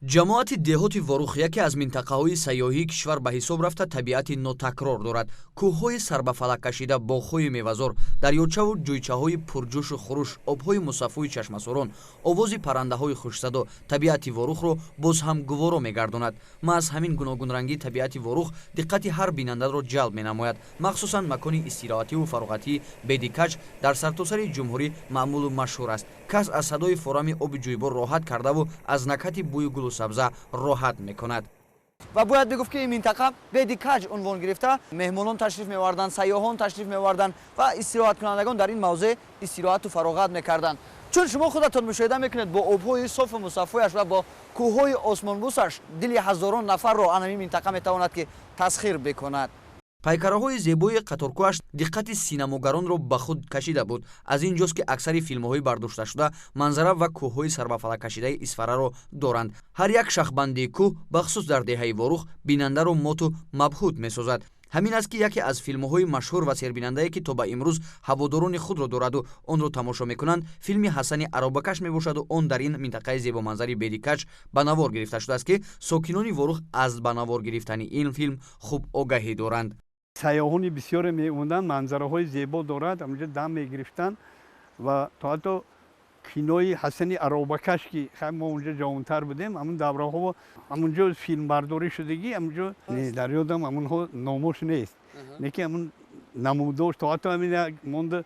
ҷамоати деҳоти Ворух яке аз минтақаҳои сайёҳии кишвар ба ҳисоб рафта табиати нотакрор дорад. кӯҳҳои сарбафалак-кашида, боғҳои мевазор, дарёчаву ҷӯйчаҳои пурҷӯшу хуруш, обҳои мусаффои чашмасорон, овози паррандаҳои хушсадо табиати Ворухро боз ҳам гуворо мегардонад. маҳз ҳамин гуногунрангии табиати Ворух диққати ҳар бинандаро ҷалб менамояд, махсусан макони истироҳативу фароғатии Бедикаҷ дар сартосари ҷумҳурӣ маъмулу машҳур аст. кас аз садои форами оби ҷӯйбор роҳат кардаву аз накати бӯи гулу сабза роҳат мекунад. ва бояд бигуфт ки ин минтақа Бедикаҷ унвон гирифта меҳмонон ташриф меварданд, сайёҳон ташриф меварданд ва истироҳаткунандагон дар ин мавзеъ истироҳату фароғат мекарданд. чун шумо худатон мушоҳида мекунед бо обҳои софу мусаффояш ва бо кӯҳҳои осмонбусаш дили ҳазорон нафарро ан ин минтақа метавонад ки тасхир бикунад. пайкараҳои зебои қаторкӯаш диққати синамогаронро ба худ кашида буд. аз ин ҷост ки аксари филмҳои бардошташуда манзара ва кӯҳҳои сарбафалаккашидаи Исфараро доранд. ҳар як шахбандии кӯҳ бахусус дар деҳаи Ворух бинандаро моту мабҳут месозад. ҳамин аст ки яке аз филмҳои машҳур ва сербинандае ки то ба имрӯз ҳаводорони худро дораду онро тамошо мекунанд, филми Ҳасани Аробакаш мебошаду он дар ин минтақаи зебоманзари Бедикаҷ ба навор гирифта шудааст ки сокинони Ворух аз ба навор гирифтани ин филм хуб огаҳӣ доранд. сайёҳони бисёре меомаданд, манзараҳои зебо дорад, ҳамонҷо дам мегирифтанд ва то ҳатто кинои Ҳасани Аробакаш ки хеле мо онҷо ҷавонтар будем, ҳамон давраҳо ҳамонҷо филмбардорӣ шудагӣ, ҳамонҷо дар ёдам ҳамонҳо номош нест. неки ҳамон намудош то ҳатто ҳамин як монда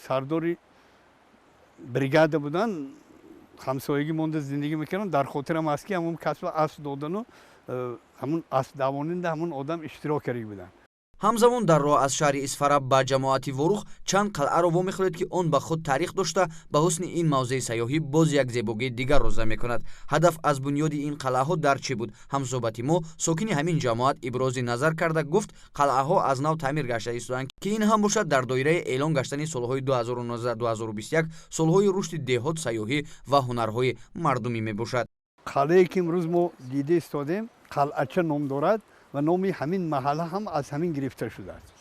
сардори бригада буданд, ҳамсоягӣ монда зиндагӣ мекарданд. дар хотирам аст ки ҳамон касба асп додану ҳамон аспдавонинда ҳамон одам иштирок карда буданд. ҳамзамон дар роҳ аз шаҳри Исфара ба ҷамоати Ворух чанд қалъаро вомехӯред ки он ба худ таърих дошта ба ҳусни ин мавзеи сайёҳӣ боз як зебогии дигарро зам мекунад. ҳадаф аз бунёди ин қалъаҳо дар чӣ буд? ҳамсоҳбати мо сокини ҳамин ҷамоат ибрози назар карда гуфт қалъаҳо аз нав таъмир гашта истоданд ки ин ҳам бошад дар доираи эълон гаштани солҳои 2019-2021 солҳои рушди деҳот, сайёҳӣ ва ҳунарҳои мардумӣ мебошад. қалъае ки имрӯз мо дида истодем қалъача ном дорад ва номи ҳамин маҳалла ҳам аз ҳамин гирифта шудааст.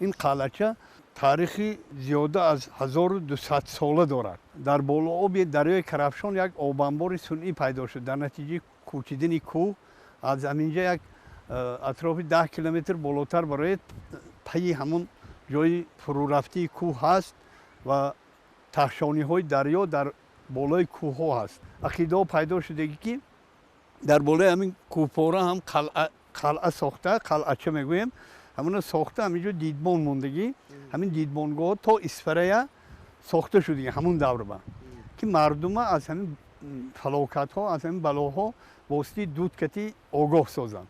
ин қалъача таърихи зиёда аз 1200 сола дорад. дар болооби дарёи Карафшон як обанбори сунъӣ пайдо шуд. дар натиҷаи кӯчидани кӯҳ аз ҳаминҷа як атрофи 10 километр болотар бароед пайи ҳамон ҷои фурурафтии кӯҳ ҳаст ва таҳшониҳои дарё дар болои кӯҳҳо ҳаст. ақидаҳо пайдо шудагӣ ки дар болои ҳамин кӯҳпора ҳам қалъа сохта, қалъача мегӯем, ҳамона сохта ҳаминҷо дидбон мондагӣ, ҳамин дидбонгоҳо то Исфарая сохта шудагӣ ҳамон даврба ки мардума аз ҳамин фалокатҳо, аз ҳамин балоҳо воситаи дудкатӣ огоҳ созанд.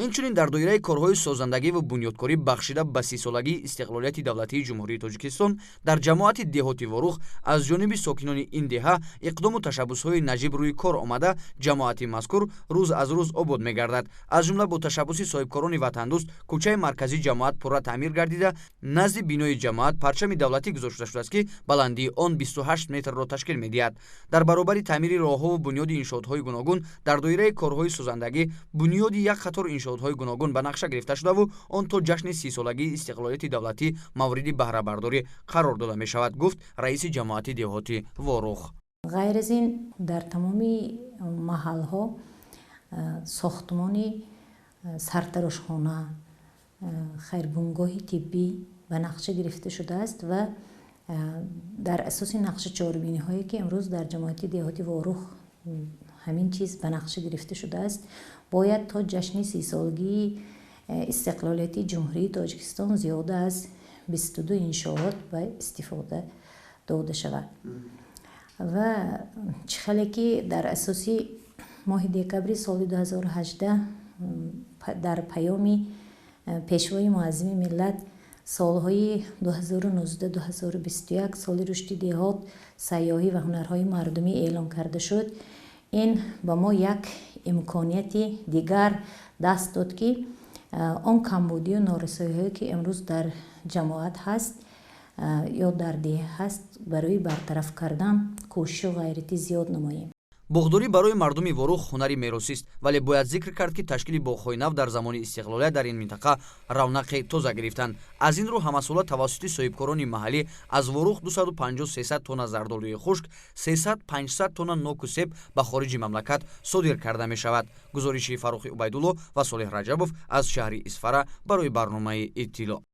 инчунин дар доираи корҳои созандагӣ ва бунёдкорӣ бахшида ба 30 солагии истиқлолияти давлатии ҷумҳурии Тоҷикистон дар ҷамоати деҳоти Ворух аз ҷониби сокинони ин деҳа иқдому ташаббусҳои наҷиб рӯи кор омада, ҷамоати мазкур рӯз аз рӯз обод мегардад. аз ҷумла бо ташаббуси соҳибкорони ватандӯст кӯчаи марказии ҷамоат пурра таъмир гардида, назди бинои ҷамоат парчами давлатӣ гузошта шудааст ки баландии он 28 метрро ташкил медиҳад. дар баробари таъмири роҳҳо ва бунёди иншоотҳои гуногун дар доираи корҳои созандагӣ бунёди як қатор иншоотҳои гуногун ба нақша гирифта шудаву он то ҷашни 30 солагии истиқлолияти давлатӣ мавриди баҳрабардорӣ қарор дода мешавад, гуфт раиси ҷамоати деҳоти Ворух. ғайр аз ин дар тамоми маҳалҳо сохтмони сартарошхона, хайрбунгоҳи тиббӣ ба нақша гирифта шудааст ва дар асоси нақша чорбиниҳое ки имрӯз дар ҷамоати деҳоти Ворух ҳамин чиз ба нақша гирифта шудааст, бояд то ҷашни 30-солагии истиқлолияти ҷумҳурии Тоҷикистон зиёда аз 22 иншоот ба истифода дода шавад. ва чӣ хеле ки дар асоси моҳи декабри соли 2018 дар паёми пешвои муаззими миллат солҳои 2019-2021 соли рушди деҳот, сайёҳӣ ва ҳунарҳои мардумӣ эълон карда шуд, ин ба мо як имконияти дигар даст дод ки он камбудию норасоиҳое ки имрӯз дар ҷамоат ҳаст ё дар деҳа ҳаст барои бартараф кардан кӯшишу ғайрати зиёд намоем. боғдорӣ барои мардуми ворух ҳунари меросист, вале бояд зикр кард, ки ташкили боғҳои нав дар замони истиқлолият дар ин минтақа равнақи тоза гирифтанд. Аз ин рӯ ҳамасола тавассути соҳибкорони маҳаллӣ аз ворух 250-300 тонна зардолии хушк, 300-500 тонна ноку себ ба хориҷи мамлакат содир карда мешавад. гузориши Фаррухи Убайдулло ва Солеҳ Раҷабов аз шаҳри Исфара барои барномаи Иттилоъ.